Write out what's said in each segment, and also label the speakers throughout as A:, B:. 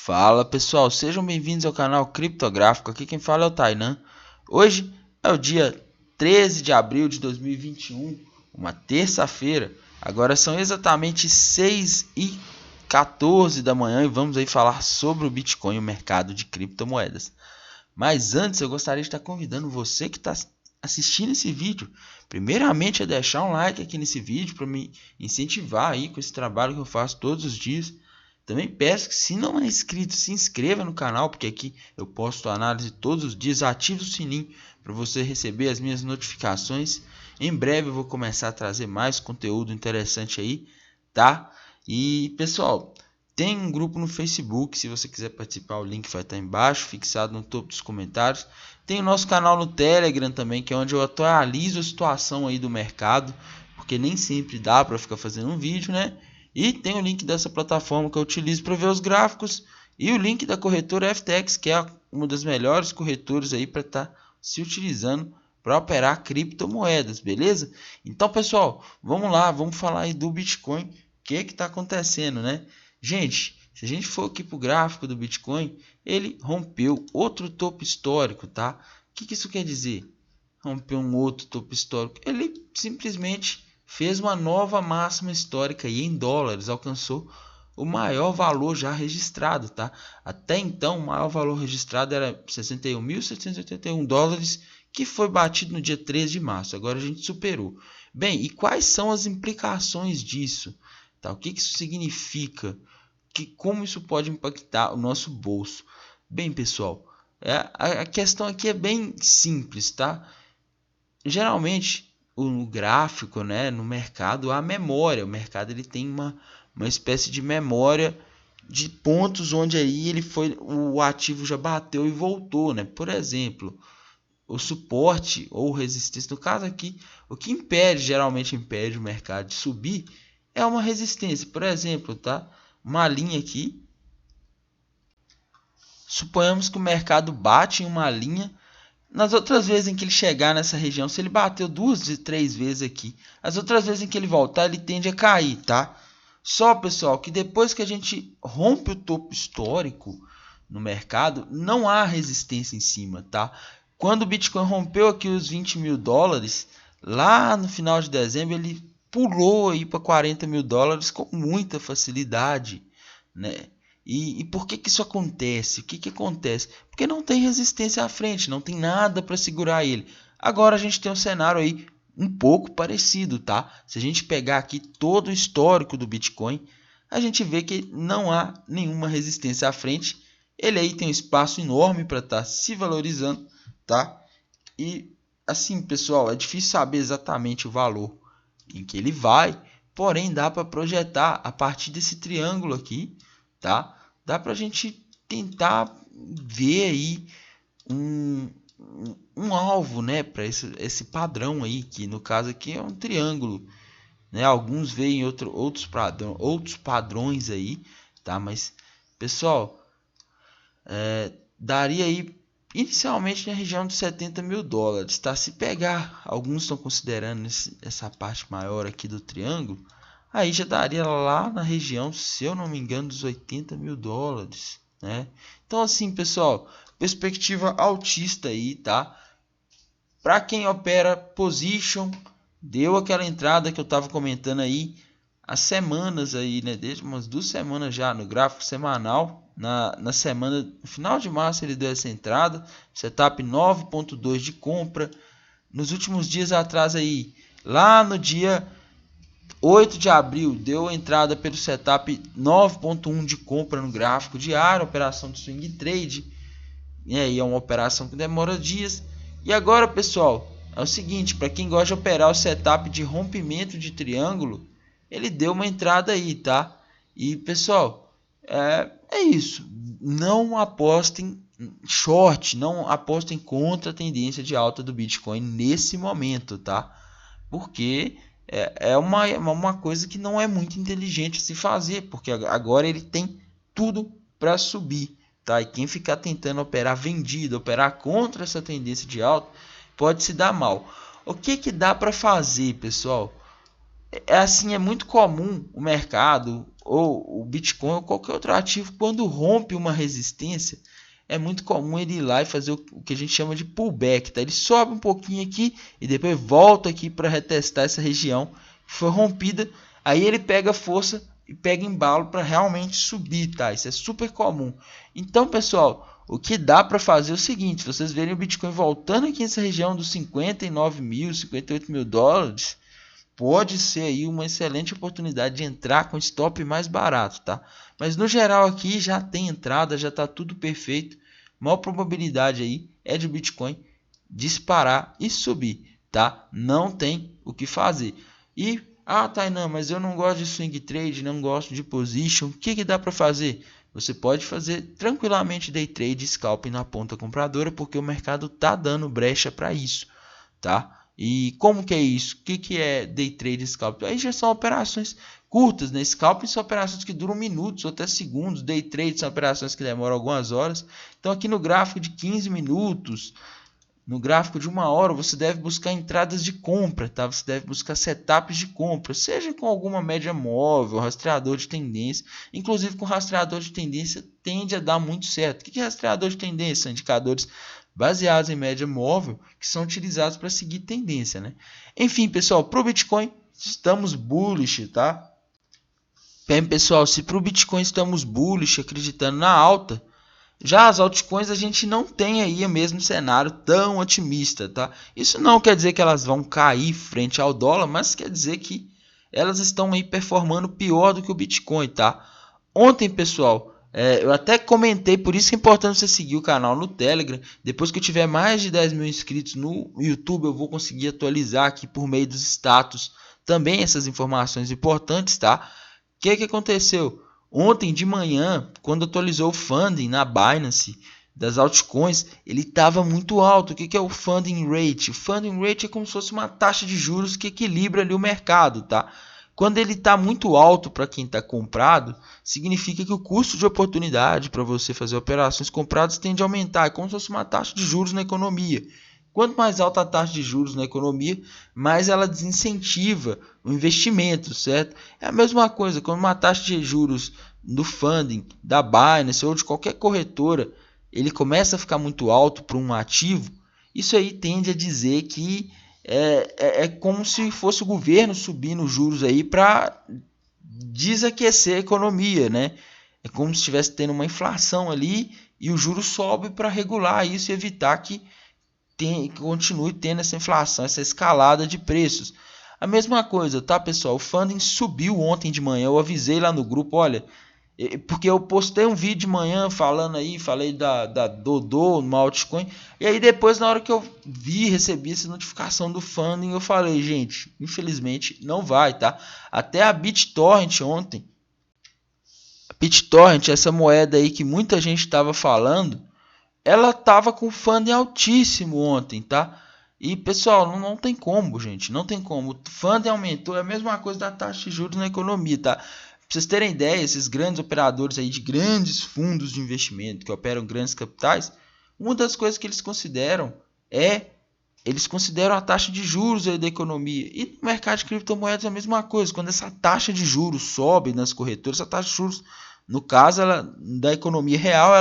A: Fala pessoal, sejam bem-vindos ao canal Criptográfico. Aqui quem fala é o Tainan. Hoje é o dia 13 de abril de 2021, uma terça-feira. Agora são exatamente 6h14 da manhã e vamos aí falar sobre o Bitcoin e o mercado de criptomoedas. Mas antes eu gostaria de estar convidando você que está assistindo esse vídeo, primeiramente a deixar um like aqui nesse vídeo para me incentivar aí com esse trabalho que eu faço todos os dias. Também peço que, se não é inscrito, se inscreva no canal, porque aqui eu posto análise todos os dias. Ative o sininho para você receber as minhas notificações. Em breve eu vou começar a trazer mais conteúdo interessante aí, tá? E pessoal, tem um grupo no Facebook, se você quiser participar, o link vai estar embaixo, fixado no topo dos comentários. Tem o nosso canal no Telegram também, que é onde eu atualizo a situação aí do mercado, porque nem sempre dá para ficar fazendo um vídeo, né? E tem o link dessa plataforma que eu utilizo para ver os gráficos e o link da corretora FTX, que é uma das melhores corretoras aí para estar se utilizando para operar criptomoedas, beleza? Então, pessoal, vamos lá, vamos falar aí do Bitcoin. O que está acontecendo, né? Gente, se a gente for aqui para o gráfico do Bitcoin, ele rompeu outro topo histórico, tá? O que isso quer dizer? Rompeu um outro topo histórico. Ele simplesmente fez uma nova máxima histórica e em dólares alcançou o maior valor já registrado, tá? Até então o maior valor registrado era 61.781 dólares, que foi batido no dia 13 de março. Agora a gente superou. Bem, e quais são as implicações disso? Tá? O que isso significa? Como isso pode impactar o nosso bolso? Bem, pessoal, a questão aqui é bem simples, tá? Geralmente o gráfico, né, no mercado, a memória, o mercado ele tem uma espécie de memória de pontos onde aí o ativo já bateu e voltou, né? Por exemplo, o suporte ou resistência, no caso aqui, o que geralmente impede o mercado de subir é uma resistência. Por exemplo, tá? Uma linha aqui, suponhamos que o mercado bate em uma linha. Nas outras vezes em que ele chegar nessa região, se ele bateu 2 e 3 vezes aqui, as outras vezes em que ele voltar, ele tende a cair, tá? Só, pessoal, que depois que a gente rompe o topo histórico no mercado, não há resistência em cima, tá? Quando o Bitcoin rompeu aqui os 20 mil dólares, lá no final de dezembro, ele pulou aí para 40 mil dólares com muita facilidade, né? E por que isso acontece? O que acontece? Porque não tem resistência à frente, não tem nada para segurar ele. Agora a gente tem um cenário aí um pouco parecido, tá? Se a gente pegar aqui todo o histórico do Bitcoin, a gente vê que não há nenhuma resistência à frente. Ele aí tem um espaço enorme para estar se valorizando, tá? E assim, pessoal, é difícil saber exatamente o valor em que ele vai, porém dá para projetar a partir desse triângulo aqui, tá? Dá para a gente tentar ver aí um alvo, né, para esse padrão aí, que no caso aqui é um triângulo, né? Alguns veem outros padrões aí, tá? Mas pessoal, daria aí inicialmente na região de 70 mil dólares, tá? Se pegar, alguns estão considerando essa parte maior aqui do triângulo, aí já daria lá na região, se eu não me engano, dos 80 mil dólares, né? Então assim, pessoal, perspectiva altista aí, tá? Para quem opera position, deu aquela entrada que eu estava comentando aí há semanas aí, né? Desde umas 2 semanas já no gráfico semanal. Na semana, no final de março ele deu essa entrada, setup 9.2 de compra. Nos últimos dias atrás aí, lá no dia 8 de abril, deu entrada pelo setup 9.1 de compra no gráfico diário, operação de swing trade. E aí é uma operação que demora dias. E agora, pessoal, é o seguinte, para quem gosta de operar o setup de rompimento de triângulo, ele deu uma entrada aí, tá? E, pessoal, é isso. Não apostem short, não apostem contra a tendência de alta do Bitcoin nesse momento, tá? Porque é uma coisa que não é muito inteligente se fazer, porque agora ele tem tudo para subir. Tá? E quem ficar tentando operar vendido, operar contra essa tendência de alta, pode se dar mal. O que dá para fazer, pessoal? Assim, é muito comum o mercado ou o Bitcoin ou qualquer outro ativo, quando rompe uma resistência, é muito comum ele ir lá e fazer o que a gente chama de pullback, tá? Ele sobe um pouquinho aqui e depois volta aqui para retestar essa região que foi rompida. Aí ele pega força e pega embalo para realmente subir, tá? Isso é super comum. Então, pessoal, o que dá para fazer é o seguinte: vocês verem o Bitcoin voltando aqui nessa região dos 59 mil, 58 mil dólares, pode ser aí uma excelente oportunidade de entrar com stop mais barato, tá? Mas no geral aqui já tem entrada, já está tudo perfeito. Maior probabilidade aí é de o Bitcoin disparar e subir, tá? Não tem o que fazer. E Tainan, mas eu não gosto de swing trade, não gosto de position. O que dá para fazer? Você pode fazer tranquilamente day trade, scalping na ponta compradora, porque o mercado tá dando brecha para isso, tá? E como que é isso? O que é day trade e scalping? Aí já são operações curtas, né? Scalping são operações que duram minutos ou até segundos. Day trade são operações que demoram algumas horas. Então aqui no gráfico de 15 minutos, no gráfico de 1 hora, você deve buscar entradas de compra, tá? Você deve buscar setups de compra, seja com alguma média móvel, rastreador de tendência. Inclusive com rastreador de tendência tende a dar muito certo. O que é rastreador de tendência? São indicadores baseados em média móvel que são utilizados para seguir tendência, né? Enfim, pessoal, para o Bitcoin estamos bullish, tá? Bem, pessoal, se para o Bitcoin estamos bullish, acreditando na alta, já as altcoins a gente não tem aí o mesmo cenário tão otimista, tá? Isso não quer dizer que elas vão cair frente ao dólar, mas quer dizer que elas estão aí performando pior do que o Bitcoin, tá? Ontem, pessoal, eu até comentei, por isso é importante você seguir o canal no Telegram. Depois que eu tiver mais de 10 mil inscritos no YouTube, eu vou conseguir atualizar aqui por meio dos status também essas informações importantes, tá? O que aconteceu? Ontem de manhã, quando atualizou o funding na Binance das altcoins, ele estava muito alto. O que é o funding rate? O funding rate é como se fosse uma taxa de juros que equilibra ali o mercado, tá? Quando ele está muito alto para quem está comprado, significa que o custo de oportunidade para você fazer operações compradas tende a aumentar. É como se fosse uma taxa de juros na economia. Quanto mais alta a taxa de juros na economia, mais ela desincentiva o investimento, certo? É a mesma coisa, quando uma taxa de juros do funding, da Binance ou de qualquer corretora, ele começa a ficar muito alto para um ativo, isso aí tende a dizer que é como se fosse o governo subindo os juros aí para desaquecer a economia, né? É como se estivesse tendo uma inflação ali e o juro sobe para regular isso e evitar que continue tendo essa inflação, essa escalada de preços. A mesma coisa, tá, pessoal? O funding subiu ontem de manhã. Eu avisei lá no grupo, olha, porque eu postei um vídeo de manhã falando aí, falei da Dodô, no altcoin. E aí depois, na hora que eu recebi essa notificação do funding, eu falei, gente, infelizmente não vai, tá? Até a BitTorrent ontem, a BitTorrent, essa moeda aí que muita gente estava falando, ela tava com funding altíssimo ontem, tá? E pessoal, não tem como, gente, não tem como. O funding aumentou, é a mesma coisa da taxa de juros na economia, tá? Pra vocês terem ideia, esses grandes operadores aí de grandes fundos de investimento que operam grandes capitais, uma das coisas que eles consideram a taxa de juros aí da economia. E no mercado de criptomoedas é a mesma coisa. Quando essa taxa de juros sobe nas corretoras, essa taxa de juros, no caso da economia real,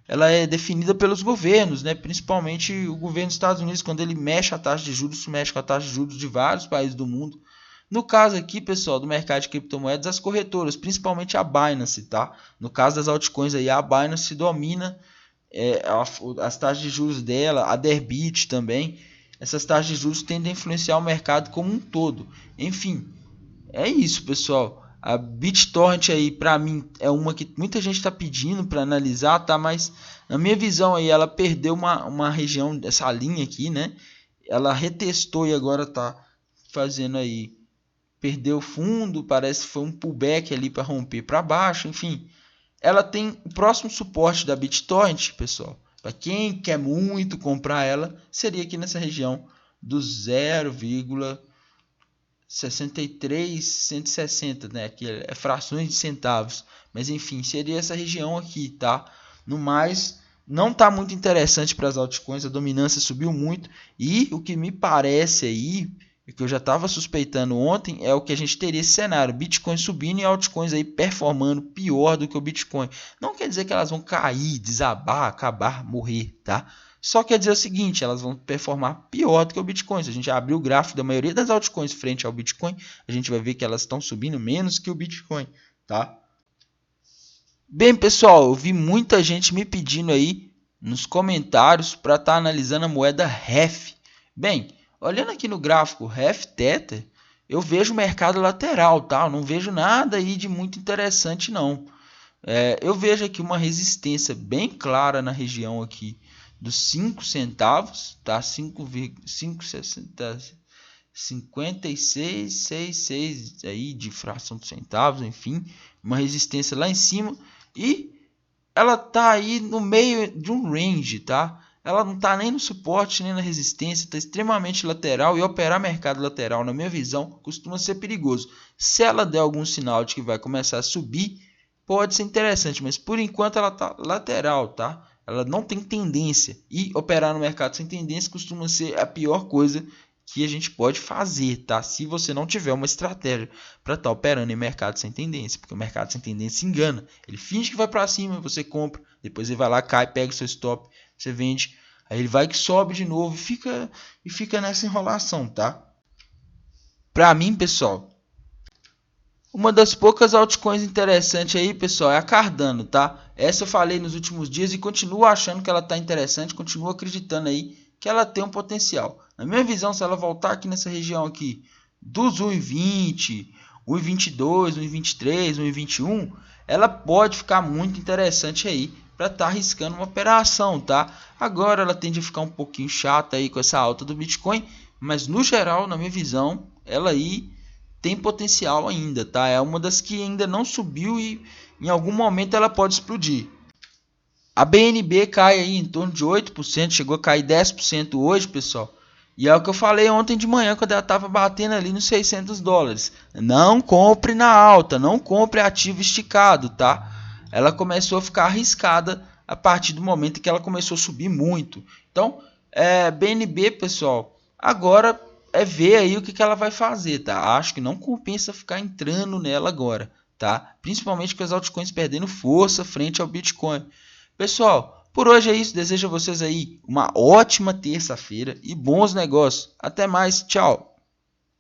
A: ela é definida pelos governos, né? Principalmente o governo dos Estados Unidos, quando ele mexe a taxa de juros, isso mexe com a taxa de juros de vários países do mundo. No caso aqui, pessoal, do mercado de criptomoedas, as corretoras, principalmente a Binance, tá? No caso das altcoins aí, a Binance domina as taxas de juros dela, a Derbit também. Essas taxas de juros tendem a influenciar o mercado como um todo. Enfim, é isso, pessoal. A BitTorrent aí, para mim, é uma que muita gente está pedindo para analisar, tá? Mas na minha visão aí, ela perdeu uma região dessa linha aqui, né? Ela retestou e agora tá fazendo aí, perdeu fundo, parece que foi um pullback ali para romper para baixo, enfim. Ela tem o próximo suporte da BitTorrent, pessoal. Para quem quer muito comprar ela, seria aqui nessa região do 0,63160, né? Que é frações de centavos, mas enfim, seria essa região aqui, tá? No mais, não tá muito interessante para as altcoins, a dominância subiu muito e o que me parece aí, o que eu já estava suspeitando ontem é o que a gente teria esse cenário, Bitcoin subindo e altcoins aí performando pior do que o Bitcoin. Não quer dizer que elas vão cair, desabar, acabar, morrer, tá? Só quer dizer o seguinte, elas vão performar pior do que o Bitcoin. Se a gente abrir o gráfico da maioria das altcoins frente ao Bitcoin, a gente vai ver que elas estão subindo menos que o Bitcoin, tá? Bem, pessoal, eu vi muita gente me pedindo aí nos comentários para estar analisando a moeda REF. Bem, olhando aqui no gráfico REF Tether, eu vejo o mercado lateral, tá? Eu não vejo nada aí de muito interessante, não. Eu vejo aqui uma resistência bem clara na região aqui dos 5 centavos, tá? 56,66 aí de fração de centavos, enfim, uma resistência lá em cima e ela tá aí no meio de um range, tá? Ela não tá nem no suporte nem na resistência, tá extremamente lateral e operar mercado lateral, na minha visão, costuma ser perigoso. Se ela der algum sinal de que vai começar a subir, pode ser interessante, mas por enquanto ela tá lateral, tá? Ela não tem tendência e operar no mercado sem tendência costuma ser a pior coisa que a gente pode fazer, tá? Se você não tiver uma estratégia para estar operando em mercado sem tendência, porque o mercado sem tendência se engana. Ele finge que vai para cima, você compra, depois ele vai lá, cai, pega o seu stop, você vende, aí ele vai que sobe de novo e fica nessa enrolação, tá? Para mim, pessoal, uma das poucas altcoins interessantes aí, pessoal, é a Cardano, tá? Essa eu falei nos últimos dias e continuo achando que ela tá interessante, continuo acreditando aí que ela tem um potencial. Na minha visão, se ela voltar aqui nessa região aqui dos 1,20, 1,22, 1,23, 1,21, ela pode ficar muito interessante aí para estar arriscando uma operação, tá? Agora ela tende a ficar um pouquinho chata aí com essa alta do Bitcoin, mas no geral, na minha visão, ela aí tem potencial ainda, tá? É uma das que ainda não subiu e em algum momento ela pode explodir. A BNB cai aí em torno de 8%, chegou a cair 10% hoje, pessoal. E é o que eu falei ontem de manhã, quando ela estava batendo ali nos $600. Não compre na alta, não compre ativo esticado, tá? Ela começou a ficar arriscada a partir do momento que ela começou a subir muito. Então, BNB, pessoal, agora é ver aí o que ela vai fazer, tá? Acho que não compensa ficar entrando nela agora, tá? Principalmente com as altcoins perdendo força frente ao Bitcoin. Pessoal, por hoje é isso. Desejo a vocês aí uma ótima terça-feira e bons negócios. Até mais, tchau!